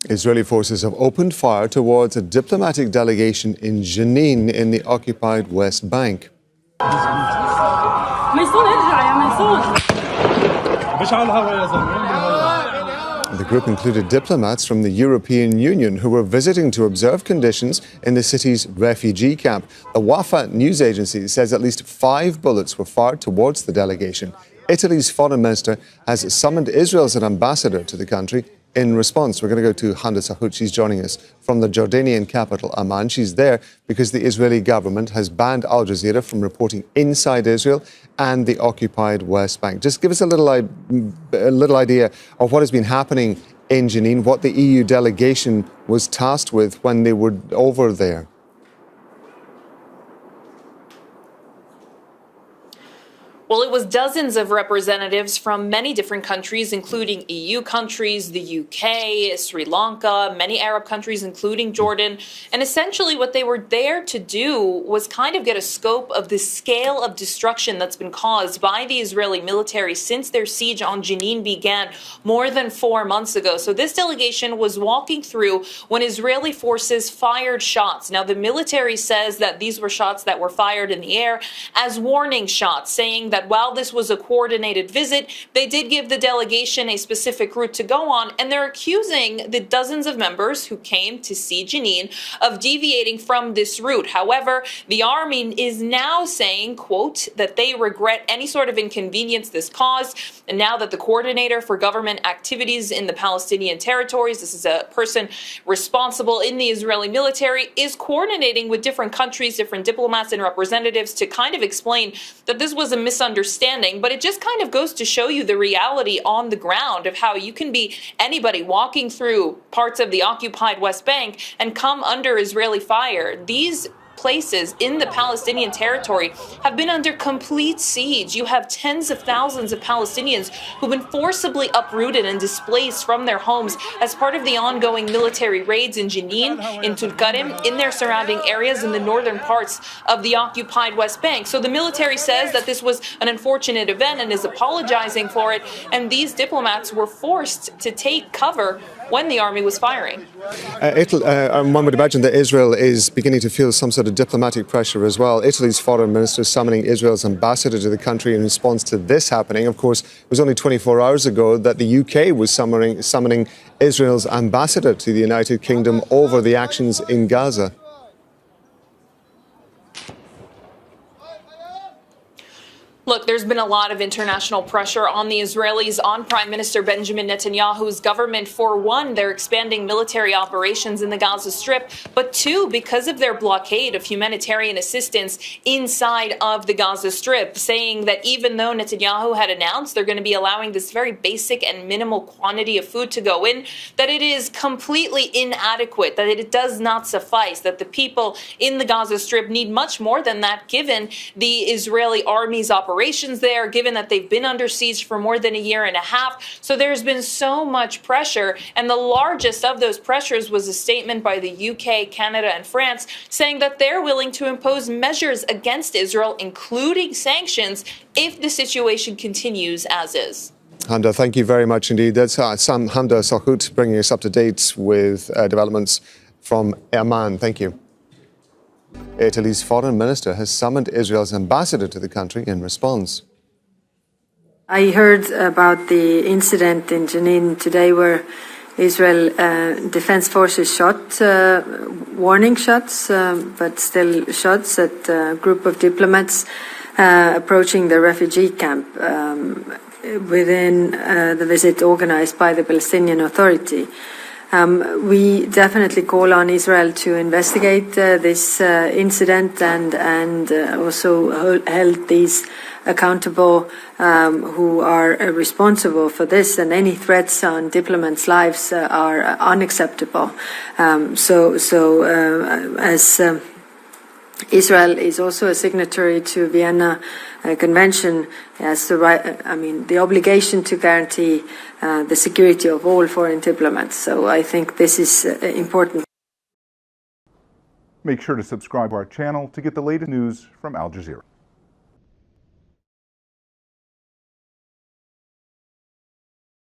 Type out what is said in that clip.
Israeli forces have opened fire towards a diplomatic delegation in Jenin in the occupied West Bank. The group included diplomats from the European Union who were visiting to observe conditions in the city's refugee camp. The Wafa news agency says at least 5 bullets were fired towards the delegation. Italy's foreign minister has summoned Israel as an ambassador to the country. In response, we're going to go to Handa Sahut. She's joining us from the Jordanian capital, Amman. She's there because the Israeli government has banned Al Jazeera from reporting inside Israel and the occupied West Bank. Just give us a little idea of what has been happening in Jenin, what the EU delegation was tasked with when they were over there. Well, it was dozens of representatives from many different countries, including EU countries, the UK, Sri Lanka, many Arab countries, including Jordan. And essentially what they were there to do was kind of get a scope of the scale of destruction that's been caused by the Israeli military since their siege on Jenin began more than 4 months ago. So this delegation was walking through when Israeli forces fired shots. Now, the military says that these were shots that were fired in the air as warning shots, saying that while this was a coordinated visit, they did give the delegation a specific route to go on, and they're accusing the dozens of members who came to see Jenin of deviating from this route. However, the army is now saying, quote, that they regret any sort of inconvenience this caused, and now that the coordinator for government activities in the Palestinian territories, this is a person responsible in the Israeli military, is coordinating with different countries, different diplomats and representatives to kind of explain that this was a misunderstanding. But it just kind of goes to show you the reality on the ground of how you can be anybody walking through parts of the occupied West Bank and come under Israeli fire. These places in the Palestinian territory have been under complete siege. You have tens of thousands of Palestinians who've been forcibly uprooted and displaced from their homes as part of the ongoing military raids in Jenin, in Tulkarem, in their surrounding areas in the northern parts of the occupied West Bank. So the military says that this was an unfortunate event and is apologizing for it, and these diplomats were forced to take cover when the army was firing. One would imagine that Israel is beginning to feel some sort of diplomatic pressure as well. Italy's foreign minister summoning Israel's ambassador to the country in response to this happening. Of course, it was only 24 hours ago that the UK was summoning Israel's ambassador to the United Kingdom over the actions in Gaza. Look, there's been a lot of international pressure on the Israelis, on Prime Minister Benjamin Netanyahu's government. For one, they're expanding military operations in the Gaza Strip, but two, because of their blockade of humanitarian assistance inside of the Gaza Strip, saying that even though Netanyahu had announced they're going to be allowing this very basic and minimal quantity of food to go in, that it is completely inadequate, that it does not suffice, that the people in the Gaza Strip need much more than that, given the Israeli army's operations there, given that they've been under siege for more than a year and a half. So there's been so much pressure, and the largest of those pressures was a statement by the UK, Canada, and France saying that they're willing to impose measures against Israel, including sanctions, if the situation continues as is. Handa, thank you very much indeed. That's Handa Sahut bringing us up to date with developments from Amman. Thank you. Italy's foreign minister has summoned Israel's ambassador to the country in response. I heard about the incident in Jenin today where Israel Defense Forces shot warning shots, but still shots at a group of diplomats approaching the refugee camp within the visit organized by the Palestinian Authority. We definitely call on Israel to investigate this incident and also hold these accountable who are responsible for this, and any threats on diplomats' lives are unacceptable. As Israel is also a signatory to Vienna Convention, has the right, the obligation to guarantee the security of all foreign diplomats. So I think this is important. Make sure to subscribe to our channel to get the latest news from Al Jazeera.